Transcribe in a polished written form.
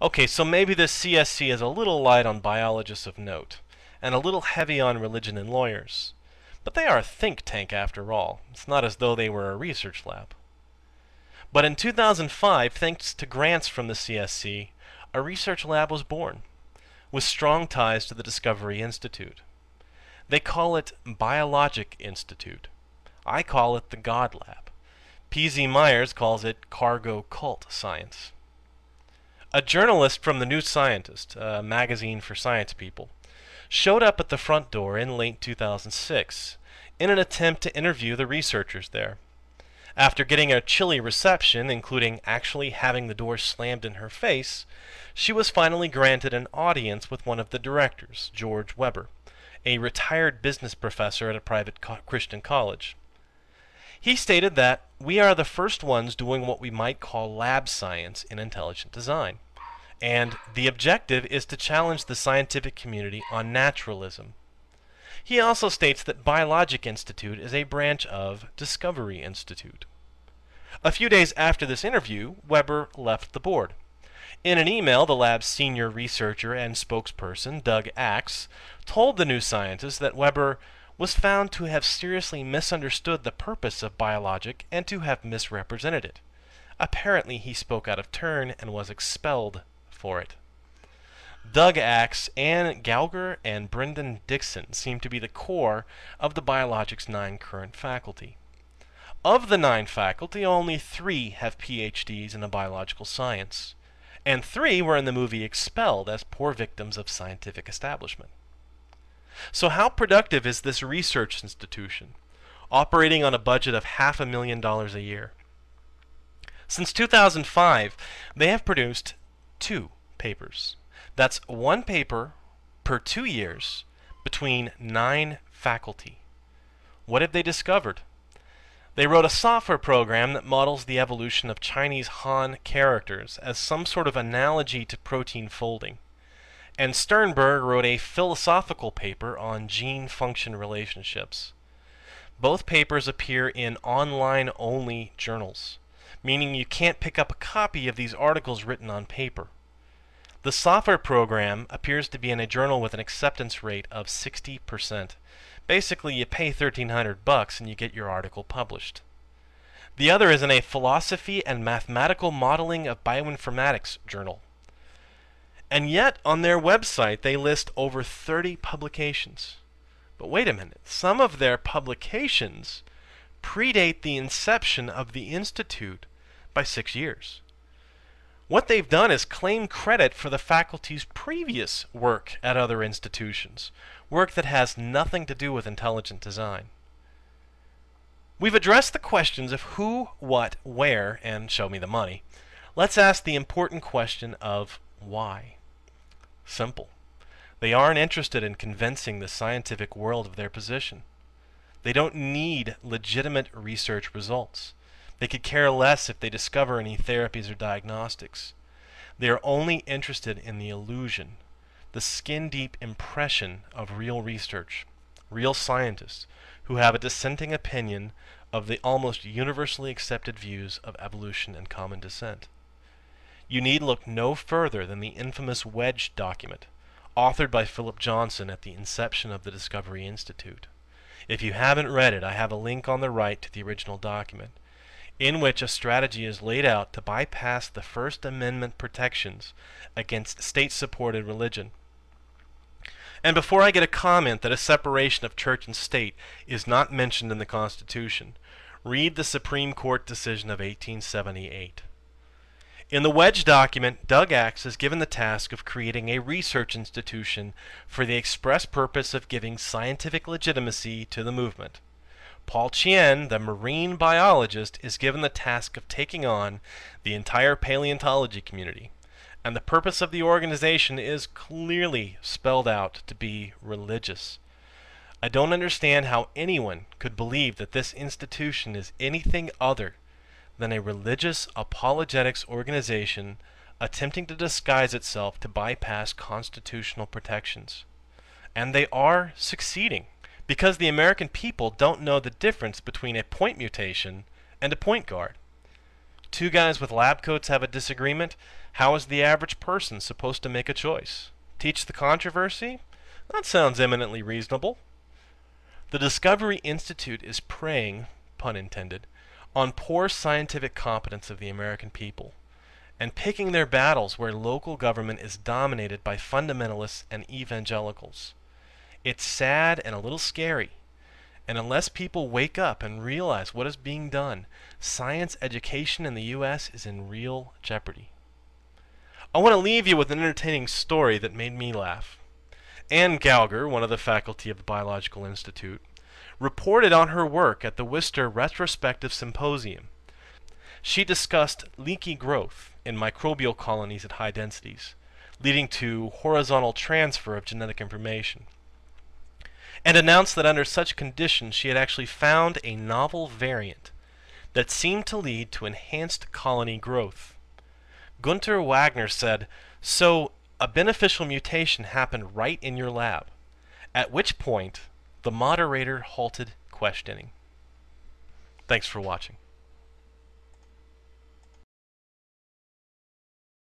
Okay, so maybe the CSC is a little light on biologists of note, and a little heavy on religion and lawyers. But they are a think tank after all. It's not as though they were a research lab. But in 2005, thanks to grants from the CSC, a research lab was born, with strong ties to the Discovery Institute. They call it Biologic Institute. I call it the God Lab. P.Z. Myers calls it cargo cult science. A journalist from the New Scientist, a magazine for science people, showed up at the front door in late 2006 in an attempt to interview the researchers there. After getting a chilly reception, including actually having the door slammed in her face, she was finally granted an audience with one of the directors, George Weber, a retired business professor at a private Christian college. He stated that we are the first ones doing what we might call lab science in intelligent design, and the objective is to challenge the scientific community on naturalism. He also states that Biologic Institute is a branch of Discovery Institute. A few days after this interview, Weber left the board. In an email, the lab's senior researcher and spokesperson, Doug Axe, told the New Scientist that Weber was found to have seriously misunderstood the purpose of Biologic and to have misrepresented it. Apparently, he spoke out of turn and was expelled for it. Doug Axe, Ann Gauger, and Brendan Dixon seem to be the core of the Biologic's 9 current faculty. Of the 9 faculty, only 3 have PhDs in a biological science, and 3 were in the movie Expelled as poor victims of scientific establishment. So how productive is this research institution, operating on a budget of $500,000 a year? Since 2005, they have produced 2 papers. That's 1 paper per 2 years between 9 faculty. What have they discovered? They wrote a software program that models the evolution of Chinese Han characters as some sort of analogy to protein folding. And Sternberg wrote a philosophical paper on gene-function relationships. Both papers appear in online-only journals, meaning you can't pick up a copy of these articles written on paper. The software program appears to be in a journal with an acceptance rate of 60%. Basically, you pay $1,300 and you get your article published. The other is in a Philosophy and Mathematical Modeling of Bioinformatics journal. And yet, on their website, they list over 30 publications. But wait a minute, some of their publications predate the inception of the Institute by 6 years. What they've done is claim credit for the faculty's previous work at other institutions, work that has nothing to do with intelligent design. We've addressed the questions of who, what, where, and show me the money. Let's ask the important question of why. Simple. They aren't interested in convincing the scientific world of their position. They don't need legitimate research results. They could care less if they discover any therapies or diagnostics. They are only interested in the illusion, the skin-deep impression of real research, real scientists who have a dissenting opinion of the almost universally accepted views of evolution and common descent. You need look no further than the infamous Wedge document, authored by Philip Johnson at the inception of the Discovery Institute. If you haven't read it, I have a link on the right to the original document, in which a strategy is laid out to bypass the First Amendment protections against state-supported religion. And before I get a comment that a separation of church and state is not mentioned in the Constitution, read the Supreme Court decision of 1878. In the Wedge document, Doug Axe is given the task of creating a research institution for the express purpose of giving scientific legitimacy to the movement. Paul Chien, the marine biologist, is given the task of taking on the entire paleontology community, and the purpose of the organization is clearly spelled out to be religious. I don't understand how anyone could believe that this institution is anything other than a religious apologetics organization attempting to disguise itself to bypass constitutional protections. And they are succeeding, because the American people don't know the difference between a point mutation and a point guard. Two guys with lab coats have a disagreement. How is the average person supposed to make a choice? Teach the controversy? That sounds eminently reasonable. The Discovery Institute is preying, pun intended, on poor scientific competence of the American people, and picking their battles where local government is dominated by fundamentalists and evangelicals. It's sad and a little scary, and unless people wake up and realize what is being done, science education in the U.S. is in real jeopardy. I want to leave you with an entertaining story that made me laugh. Anne Gauger, one of the faculty of the Biological Institute, reported on her work at the Worcester Retrospective Symposium. She discussed leaky growth in microbial colonies at high densities, leading to horizontal transfer of genetic information, and announced that under such conditions she had actually found a novel variant that seemed to lead to enhanced colony growth. Gunther Wagner said, "So, a beneficial mutation happened right in your lab," at which point the moderator halted questioning. Thanks for watching.